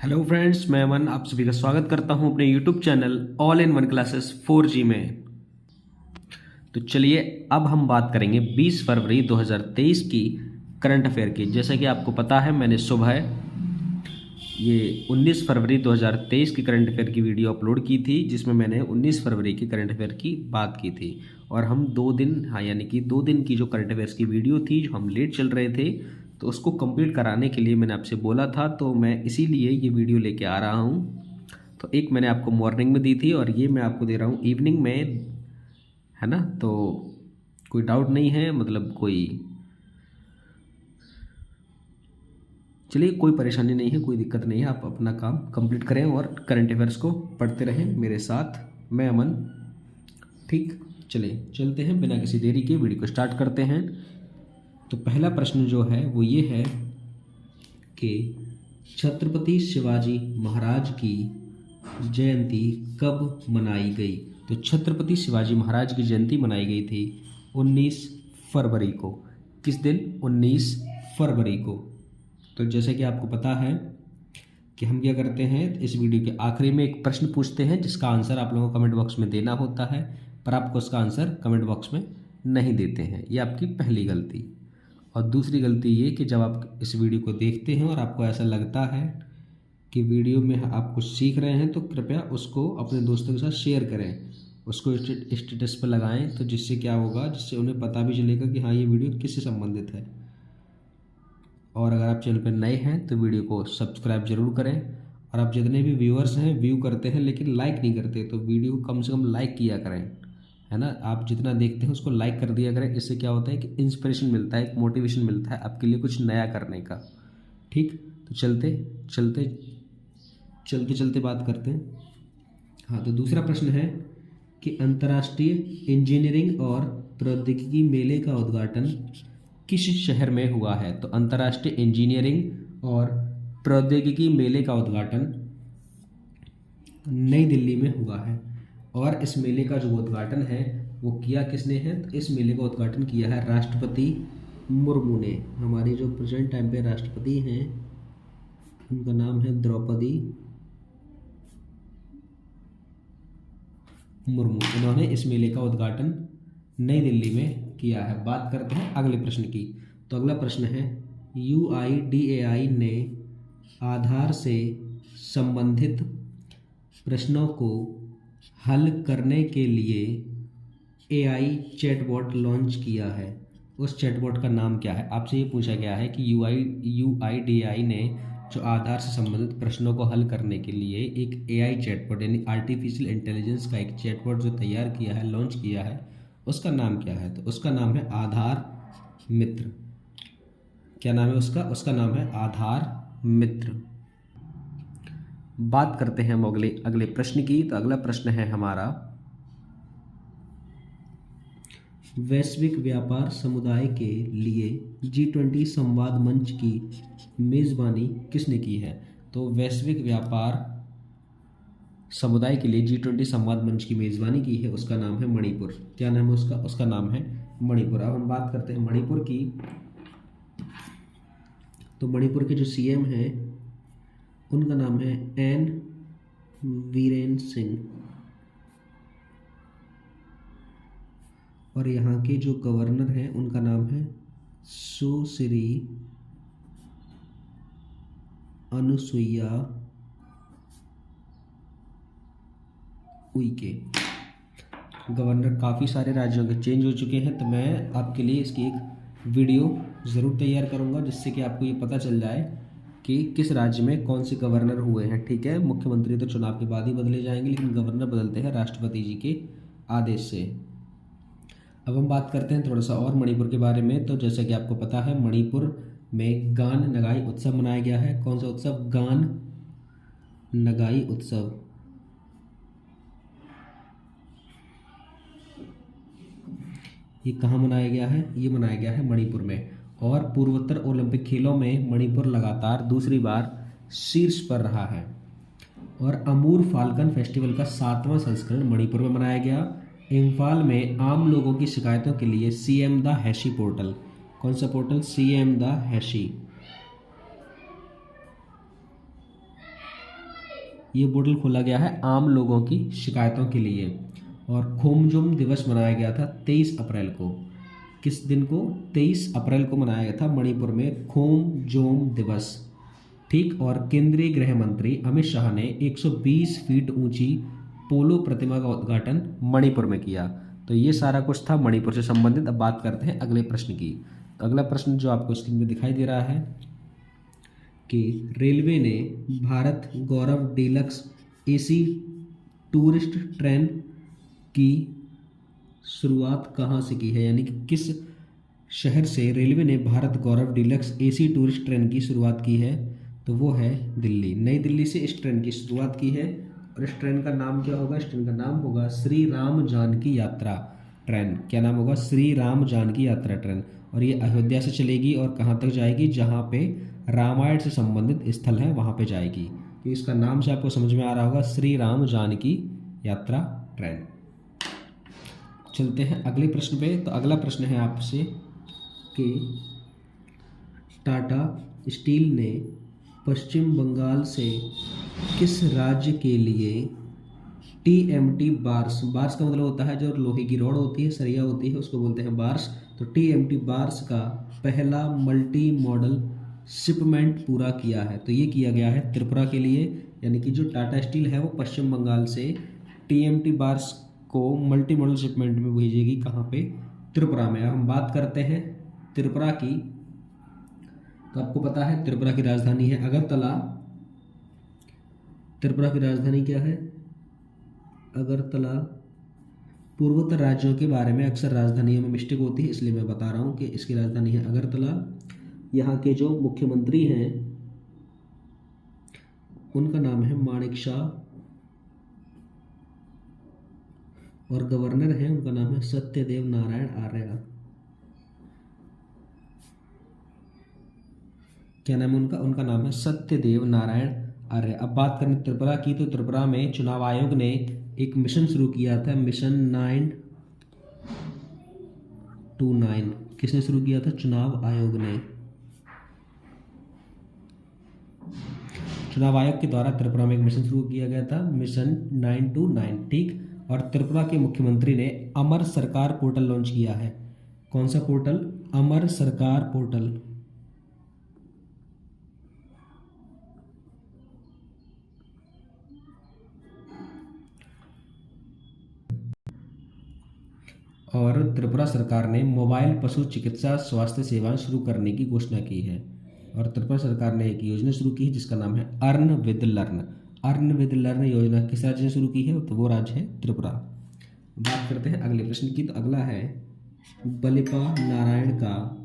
Hello friends, मैं अमन आप सभी का स्वागत करता हूं अपने YouTube channel all in one classes 4G में। तो चलिए अब हम बात करेंगे 20 फरवरी 2023 की करंट अफेयर की। जैसा कि आपको पता है, मैंने सुबह ये 19 फरवरी 2023 की करंट अफेयर की वीडियो अपलोड की थी, जिसमें मैंने 19 फरवरी की करंट अफेयर की बात की थी। और हम 2 दिन यानी कि 2 दिन की जो करंट अफेयर्स की वीडियो थी, जो हम लेट चल रहे थे, तो उसको कंप्लीट कराने के लिए मैंने आपसे बोला था, तो मैं इसीलिए ये वीडियो लेके आ रहा हूँ। तो एक मैंने आपको मॉर्निंग में दी थी और ये मैं आपको दे रहा हूँ इवनिंग में, है ना। तो कोई डाउट नहीं है, मतलब चलिए कोई परेशानी नहीं है, कोई दिक्कत नहीं है। आप अपना काम कंप्लीट करें और करंट अफेयर्स को पढ़ते रहें मेरे साथ। मैं अमन, ठीक। चलिए चलते हैं, बिना किसी देरी के वीडियो को स्टार्ट करते हैं। तो पहला प्रश्न जो है वो ये है कि छत्रपति शिवाजी महाराज की जयंती कब मनाई गई। तो छत्रपति शिवाजी महाराज की जयंती मनाई गई थी 19 फरवरी को। किस दिन? 19 फरवरी को। तो जैसे कि आपको पता है कि हम क्या करते हैं, इस वीडियो के आखिरी में एक प्रश्न पूछते हैं जिसका आंसर आप लोगों को कमेंट बॉक्स में देना होता है, पर आपको उसका आंसर कमेंट बॉक्स में नहीं देते हैं। ये आपकी पहली गलती। और दूसरी गलती ये कि जब आप इस वीडियो को देखते हैं और आपको ऐसा लगता है कि वीडियो में आप कुछ सीख रहे हैं, तो कृपया उसको अपने दोस्तों के साथ शेयर करें, उसको स्टेटस पर लगाएं। तो जिससे क्या होगा, जिससे उन्हें पता भी चलेगा कि हाँ, ये वीडियो किससे संबंधित है। और अगर आप चैनल पर नए हैं तो वीडियो को सब्सक्राइब जरूर करें। और आप जितने भी व्यूअर्स हैं, व्यू करते हैं लेकिन लाइक नहीं करते, तो वीडियो को कम से कम लाइक किया करें, है ना। आप जितना देखते हैं उसको लाइक कर दिया करें। इससे क्या होता है कि इंस्पिरेशन मिलता है, एक मोटिवेशन मिलता है आपके लिए कुछ नया करने का। ठीक, तो चलते चलते बात करते हैं। हाँ, तो दूसरा प्रश्न है कि अंतर्राष्ट्रीय इंजीनियरिंग और प्रौद्योगिकी मेले का उद्घाटन किस शहर में हुआ है। तो अंतर्राष्ट्रीय इंजीनियरिंग और प्रौद्योगिकी मेले का उद्घाटन नई दिल्ली में हुआ है। और इस मेले का जो उद्घाटन है वो किया किसने है? तो इस मेले का उद्घाटन किया है राष्ट्रपति मुर्मू ने। हमारी जो प्रेजेंट टाइम पे राष्ट्रपति हैं उनका नाम है द्रौपदी मुर्मू। इन्होंने इस मेले का उद्घाटन नई दिल्ली में किया है। बात करते हैं अगले प्रश्न की। तो अगला प्रश्न है, UIDAI ने आधार से संबंधित प्रश्नों को हल करने के लिए AI चैटबॉट लॉन्च किया है। उस चैटबॉट का नाम क्या है? आपसे ये पूछा गया है कि UIDAI ने जो आधार से संबंधित प्रश्नों को हल करने के लिए एक AI चैटबॉट यानी आर्टिफिशियल इंटेलिजेंस का एक चैटबॉट जो तैयार किया है, लॉन्च किया है, उसका नाम क्या है? तो उसका नाम है आधार मित्र। क्या नाम है उसका? उसका नाम है आधार मित्र। बात करते हैं हम अगले प्रश्न की। तो अगला प्रश्न है हमारा, वैश्विक व्यापार समुदाय के लिए G20 संवाद मंच की मेज़बानी किसने की है? तो वैश्विक व्यापार समुदाय के लिए G20 संवाद मंच की मेज़बानी की है, उसका नाम है मणिपुर। क्या नाम है उसका? उसका नाम है मणिपुर। अब हम बात करते हैं मणिपुर की। तो मणिपुर के जो CM हैं उनका नाम है N वीरेन सिंह। और यहाँ के जो गवर्नर हैं उनका नाम है सुश्री अनुसुईया उइके। गवर्नर काफ़ी सारे राज्यों के चेंज हो चुके हैं, तो मैं आपके लिए इसकी एक वीडियो ज़रूर तैयार करूँगा जिससे कि आपको ये पता चल जाए कि किस राज्य में कौन से गवर्नर हुए हैं। ठीक है, मुख्यमंत्री तो चुनाव के बाद ही बदले जाएंगे, लेकिन गवर्नर बदलते हैं राष्ट्रपति जी के आदेश से। अब हम बात करते हैं थोड़ा सा और मणिपुर के बारे में। तो जैसा कि आपको पता है, मणिपुर में गान नगाई उत्सव मनाया गया है। कौन सा उत्सव? गान नगाई उत्सव। ये कहाँ मनाया गया है? ये मनाया गया है मणिपुर में। और पूर्वोत्तर ओलंपिक खेलों में मणिपुर लगातार दूसरी बार शीर्ष पर रहा है। और अमूर फाल्कन फेस्टिवल का 7वां संस्करण मणिपुर में मनाया गया। इम्फाल में आम लोगों की शिकायतों के लिए CM द हैशी पोर्टल। कौन सा पोर्टल? CM the हैशी। ये पोर्टल खोला गया है आम लोगों की शिकायतों के लिए। और खोमजुम दिवस मनाया गया था 23 अप्रैल को। किस दिन को? 23 अप्रैल को मनाया गया था मणिपुर में खोमजोम दिवस। ठीक। और केंद्रीय गृह मंत्री अमित शाह ने 120 फीट ऊंची पोलो प्रतिमा का उद्घाटन मणिपुर में किया। तो ये सारा कुछ था मणिपुर से संबंधित। अब बात करते हैं अगले प्रश्न की। तो अगला प्रश्न जो आपको स्क्रीन में दिखाई दे रहा है कि रेलवे ने भारत गौरव डीलक्स एसी टूरिस्ट ट्रेन की शुरुआत कहाँ से की है, यानी कि किस शहर से रेलवे ने भारत गौरव डीलक्स एसी टूरिस्ट ट्रेन की शुरुआत की है? तो वो है दिल्ली। नई दिल्ली से इस ट्रेन की शुरुआत की है। और इस ट्रेन का नाम क्या होगा? इस ट्रेन का नाम होगा श्री राम जानकी यात्रा ट्रेन। क्या नाम होगा? श्री राम जानकी यात्रा ट्रेन। और ये अयोध्या से चलेगी और कहाँ तक जाएगी? जहाँ पे रामायण से संबंधित स्थल है वहाँ पे जाएगी। तो इसका नाम से आपको समझ में आ रहा होगा, श्री राम जानकी यात्रा ट्रेन। चलते हैं अगले प्रश्न पे। तो अगला प्रश्न है आपसे कि टाटा स्टील ने पश्चिम बंगाल से किस राज्य के लिए टीएमटी बार्स, बार्स का मतलब होता है जो लोहे की रॉड होती है, सरिया होती है, उसको बोलते हैं बार्स। तो टीएमटी बार्स का पहला मल्टी मॉडल शिपमेंट पूरा किया है। तो ये किया गया है त्रिपुरा के लिए, यानी कि जो टाटा स्टील है वो पश्चिम बंगाल से टीएमटी बार्स को मल्टी मॉडल शिपमेंट में भेजेगी। कहाँ पे? त्रिपुरा में। अब हम बात करते हैं त्रिपुरा की। तो आपको पता है त्रिपुरा की राजधानी है अगरतला। त्रिपुरा की राजधानी क्या है? अगरतला। पूर्वोत्तर राज्यों के बारे में अक्सर राजधानियों में मिस्टेक होती है, इसलिए मैं बता रहा हूँ कि इसकी राजधानी है अगरतला। यहाँ के जो मुख्यमंत्री हैं उनका नाम है माणिक शाह और गवर्नर है उनका नाम है सत्यदेव नारायण आर्य। क्या नाम है उनका? उनका नाम है सत्यदेव नारायण आर्य। अब बात करें त्रिपुरा की, तो त्रिपुरा में चुनाव आयोग ने एक मिशन शुरू किया था, मिशन 929। किसने शुरू किया था? चुनाव आयोग ने। चुनाव आयोग के द्वारा त्रिपुरा में एक मिशन शुरू किया गया था, मिशन 929। ठीक। और त्रिपुरा के मुख्यमंत्री ने अमर सरकार पोर्टल लॉन्च किया है। कौन सा पोर्टल? अमर सरकार पोर्टल। और त्रिपुरा सरकार ने मोबाइल पशु चिकित्सा स्वास्थ्य सेवाएं शुरू करने की घोषणा की है। और त्रिपुरा सरकार ने एक योजना शुरू की है जिसका नाम है earn with learn. Earn with learn योजना किस राज्य ने शुरू की है? तो वो राज्य है त्रिपुरा। बात करते हैं अगले प्रश्न की। तो अगला है बलिपा नारायण का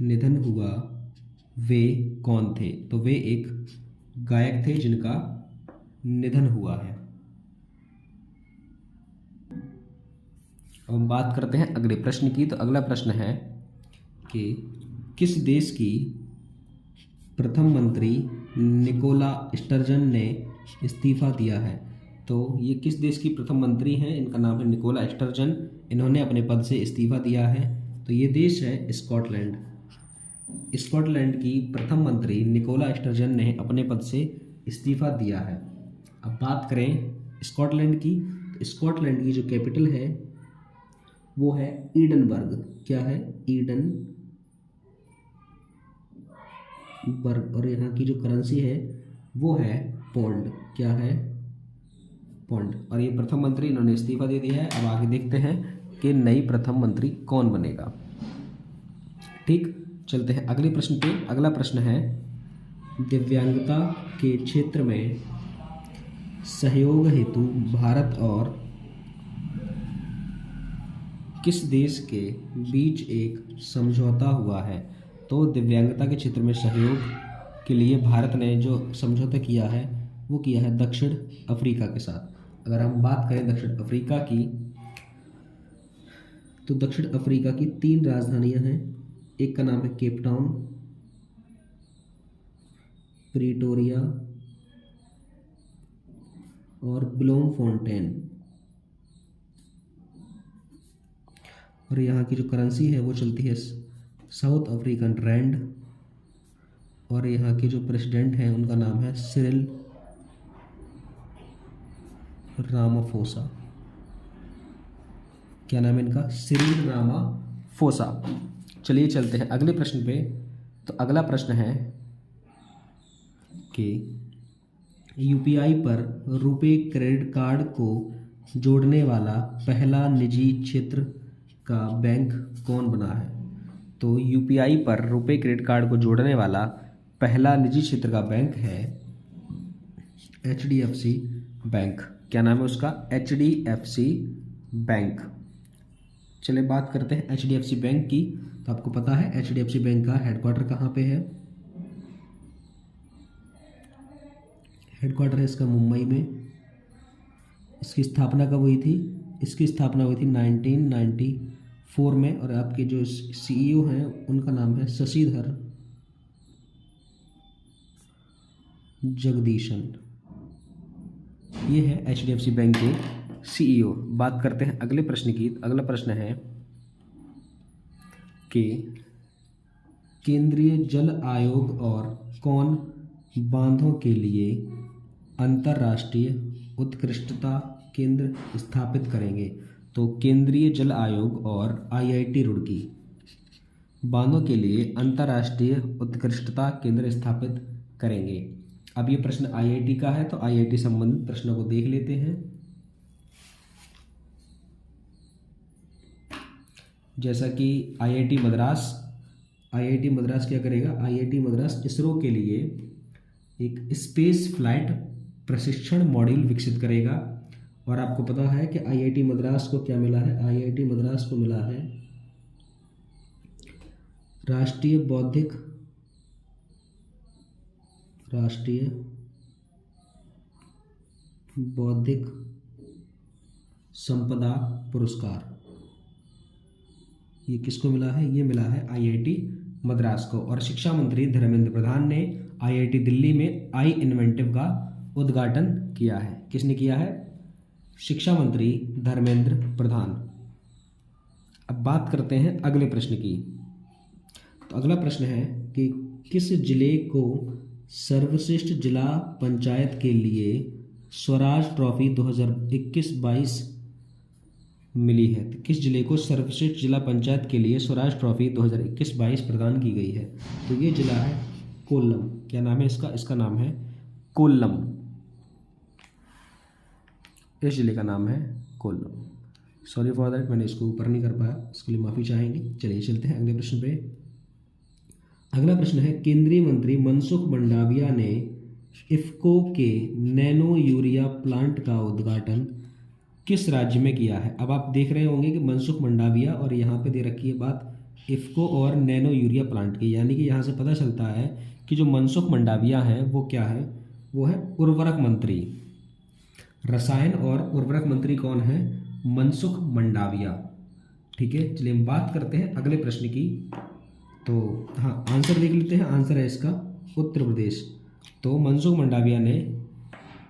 निधन हुआ, वे कौन थे? तो वे एक गायक थे जिनका निधन हुआ है। अब हम बात करते हैं अगले प्रश्न की। तो अगला प्रश्न है कि किस देश की प्रथम मंत्री निकोला स्टर्जन ने इस्तीफा दिया है? तो ये किस देश की प्रथम मंत्री हैं? इनका नाम है निकोला स्टर्जन। इन्होंने अपने पद से इस्तीफा दिया है। तो ये देश है स्कॉटलैंड। स्कॉटलैंड की प्रथम मंत्री निकोला स्टर्जन ने अपने पद से इस्तीफा दिया है। अब बात करें स्कॉटलैंड की। तो स्कॉटलैंड की जो कैपिटल है वो है ईडनबर्ग। क्या है? ईडनबर्ग। और यहाँ की जो करेंसी है वो है पौंड। क्या है? पौंड। और ये प्रथम मंत्री इन्होंने इस्तीफा दे दिया है। अब आगे देखते हैं कि नई प्रथम मंत्री कौन बनेगा। ठीक। चलते हैं अगले प्रश्न पे। अगला प्रश्न है दिव्यांगता के क्षेत्र में सहयोग हेतु भारत और किस देश के बीच एक समझौता हुआ है? तो दिव्यांगता के क्षेत्र में सहयोग के लिए भारत ने जो समझौता किया है वो किया है दक्षिण अफ्रीका के साथ। अगर हम बात करें दक्षिण अफ्रीका की, तो दक्षिण अफ्रीका की 3 राजधानियां हैं। एक का नाम है केप टाउन, प्रिटोरिया और ब्लोमफोंटेन। और यहाँ की जो करेंसी है वो चलती है साउथ अफ्रीकन रैंड। और यहाँ के जो प्रेसिडेंट हैं उनका नाम है सिरिल रामाफोसा। क्या नाम है इनका? Cyril Ramaphosa. चलिए चलते हैं अगले प्रश्न पे। तो अगला प्रश्न है कि यूपीआई पर रुपे क्रेडिट कार्ड को जोड़ने वाला पहला निजी क्षेत्र का बैंक कौन बना है? तो यूपीआई पर रुपे क्रेडिट कार्ड को जोड़ने वाला पहला निजी क्षेत्र का बैंक है एचडीएफसी बैंक। क्या नाम है उसका? HDFC bank. चलिए बात करते हैं एचडीएफसी बैंक की। तो आपको पता है एचडीएफसी बैंक का हेडक्वार्टर कहाँ पे है? हेडक्वार्टर है इसका मुंबई में। इसकी स्थापना कब हुई थी? इसकी स्थापना हुई थी 1994 में। और आपके जो सीईओ हैं उनका नाम है शशिधर जगदीशन। ये है एचडीएफसी बैंक के सीईओ। बात करते हैं अगले प्रश्न की। अगला प्रश्न है कि केंद्रीय जल आयोग और कौन बांधों के लिए अंतर्राष्ट्रीय उत्कृष्टता केंद्र स्थापित करेंगे? तो केंद्रीय जल आयोग और आईआईटी रुड़की बांधों के लिए अंतर्राष्ट्रीय उत्कृष्टता केंद्र स्थापित करेंगे। अब ये प्रश्न आईआईटी का है, तो आईआईटी संबंधित प्रश्नों को देख लेते हैं। जैसा कि आईआईटी मद्रास क्या करेगा? आईआईटी मद्रास इसरो के लिए एक स्पेस फ्लाइट प्रशिक्षण मॉड्यूल विकसित करेगा। और आपको पता है कि आईआईटी मद्रास को क्या मिला है? आईआईटी मद्रास को मिला है राष्ट्रीय बौद्धिक संपदा पुरस्कार। ये किसको मिला है? ये मिला है आईआईटी मद्रास को। और शिक्षा मंत्री धर्मेंद्र प्रधान ने आईआईटी दिल्ली में आई इन्वेंटिव का उद्घाटन किया है। किसने किया है? शिक्षा मंत्री धर्मेंद्र प्रधान। अब बात करते हैं अगले प्रश्न की। तो अगला प्रश्न है कि किस जिले को सर्वश्रेष्ठ जिला पंचायत के लिए स्वराज ट्रॉफी 2021-22 मिली है? तो किस जिले को सर्वश्रेष्ठ जिला पंचायत के लिए स्वराज ट्रॉफी 2021-22 प्रदान की गई है? तो ये जिला है कोल्लम। क्या नाम है इसका? इसका नाम है कोल्लम। इस जिले का नाम है कोल्लम। सॉरी फॉर दैट, मैंने इसको ऊपर नहीं कर पाया, इसके लिए माफ़ी चाहेंगे। चलिए चलते हैं अगले प्रश्न पे। अगला प्रश्न है केंद्रीय मंत्री मनसुख मंडाविया ने इफ्को के नैनो यूरिया प्लांट का उद्घाटन किस राज्य में किया है? अब आप देख रहे होंगे कि मनसुख मंडाविया और यहाँ पे दे रखी है बात इफ्को और नैनो यूरिया प्लांट की। यानी कि यहाँ से पता चलता है कि जो मनसुख मंडाविया है वो क्या है? वो है उर्वरक मंत्री। रसायन और उर्वरक मंत्री कौन है? मनसुख मंडाविया। ठीक है, चलिए हम बात करते हैं अगले प्रश्न की। तो हाँ, आंसर देख लेते हैं। आंसर है इसका उत्तर प्रदेश। तो मनसुख मंडाविया ने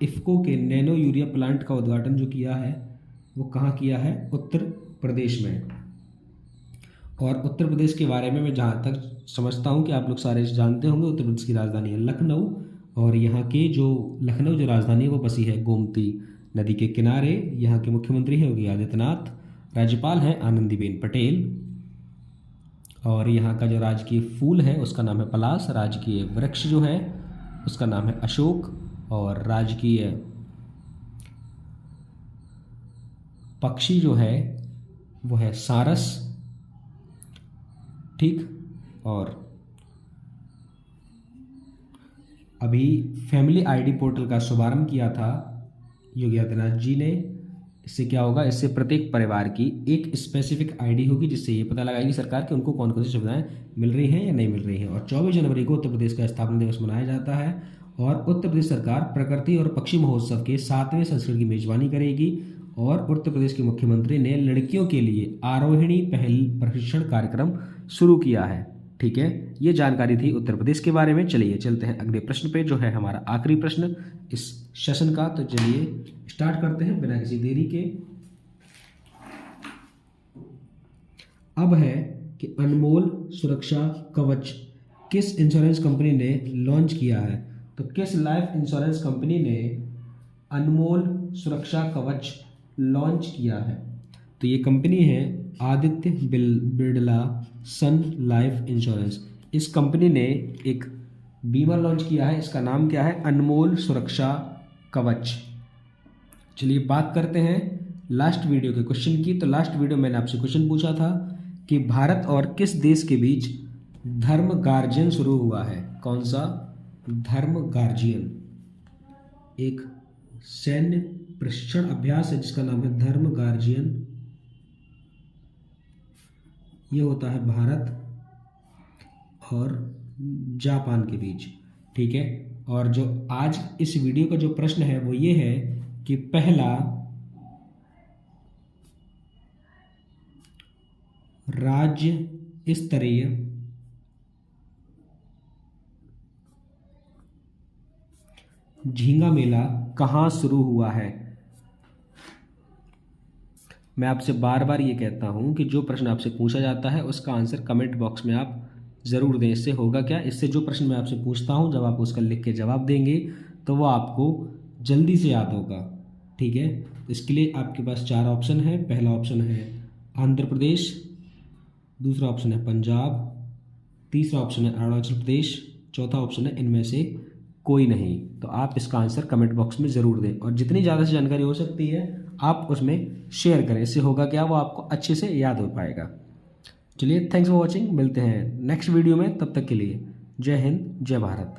इफ्को के नैनो यूरिया प्लांट का उद्घाटन जो किया है वो कहाँ किया है? उत्तर प्रदेश में। और उत्तर प्रदेश के बारे में मैं जहाँ तक समझता हूँ कि आप लोग सारे जानते होंगे, उत्तर प्रदेश की राजधानी है लखनऊ। और यहाँ के जो लखनऊ जो राजधानी है वो बसी है गोमती नदी के किनारे। यहाँ के मुख्यमंत्री हैं योगी आदित्यनाथ, राज्यपाल हैं आनंदीबेन पटेल। और यहाँ का जो राजकीय फूल है उसका नाम है पलाश, राजकीय वृक्ष जो है उसका नाम है अशोक, और राजकीय पक्षी जो है वो है सारस। ठीक, और अभी फैमिली आईडी पोर्टल का शुभारंभ किया था योगी आदित्यनाथ जी ने। इससे क्या होगा? इससे प्रत्येक परिवार की एक स्पेसिफिक आईडी होगी, जिससे ये पता लगाएगी सरकार कि उनको कौन कौन सी सुविधाएं मिल रही हैं या नहीं मिल रही हैं। और 24 जनवरी को उत्तर प्रदेश का स्थापना दिवस मनाया जाता है। और उत्तर प्रदेश सरकार प्रकृति और पक्षी महोत्सव के 7वें संस्करण की मेजबानी करेगी। और उत्तर प्रदेश के मुख्यमंत्री ने लड़कियों के लिए आरोहिणी पहल प्रशिक्षण कार्यक्रम शुरू किया है। ठीक है, ये जानकारी थी उत्तर प्रदेश के बारे में। चलिए चलते हैं अगले प्रश्न पे, जो है हमारा आखिरी प्रश्न इस सेशन का। तो चलिए स्टार्ट करते हैं बिना किसी देरी के। अब है कि अनमोल सुरक्षा कवच किस इंश्योरेंस कंपनी ने लॉन्च किया है? तो किस लाइफ इंश्योरेंस कंपनी ने अनमोल सुरक्षा कवच लॉन्च किया है? तो ये कंपनी है आदित्य बिरला सन लाइफ इंश्योरेंस। इस कंपनी ने एक बीमा लॉन्च किया है, इसका नाम क्या है? अनमोल सुरक्षा कवच। चलिए बात करते हैं लास्ट वीडियो के क्वेश्चन की। तो लास्ट वीडियो मैंने आपसे क्वेश्चन पूछा था कि भारत और किस देश के बीच धर्म गार्जियन शुरू हुआ है? कौन सा? धर्म गार्जियन एक सैन्य प्रशिक्षण अभ्यास है जिसका नाम है धर्म गार्जियन। ये होता है भारत और जापान के बीच, ठीक है। और जो आज इस वीडियो का जो प्रश्न है वो ये है कि पहला राज्य स्तरीय झींगा मेला कहाँ शुरू हुआ है? मैं आपसे बार बार ये कहता हूँ कि जो प्रश्न आपसे पूछा जाता है उसका आंसर कमेंट बॉक्स में आप ज़रूर दें। इससे होगा क्या? इससे जो प्रश्न मैं आपसे पूछता हूँ जब आप उसका लिख के जवाब देंगे तो वो आपको जल्दी से याद होगा, ठीक है। इसके लिए आपके पास 4 ऑप्शन है। पहला ऑप्शन है आंध्र प्रदेश, दूसरा ऑप्शन है पंजाब, तीसरा ऑप्शन है अरुणाचल प्रदेश, चौथा ऑप्शन है इनमें से कोई नहीं। तो आप इसका आंसर कमेंट बॉक्स में ज़रूर दें और जितनी ज़्यादा से जानकारी हो सकती है आप उसमें शेयर करें। इससे होगा क्या? वो आपको अच्छे से याद हो पाएगा। चलिए, थैंक्स फॉर वॉचिंग। मिलते हैं नेक्स्ट वीडियो में, तब तक के लिए जय हिंद, जय भारत।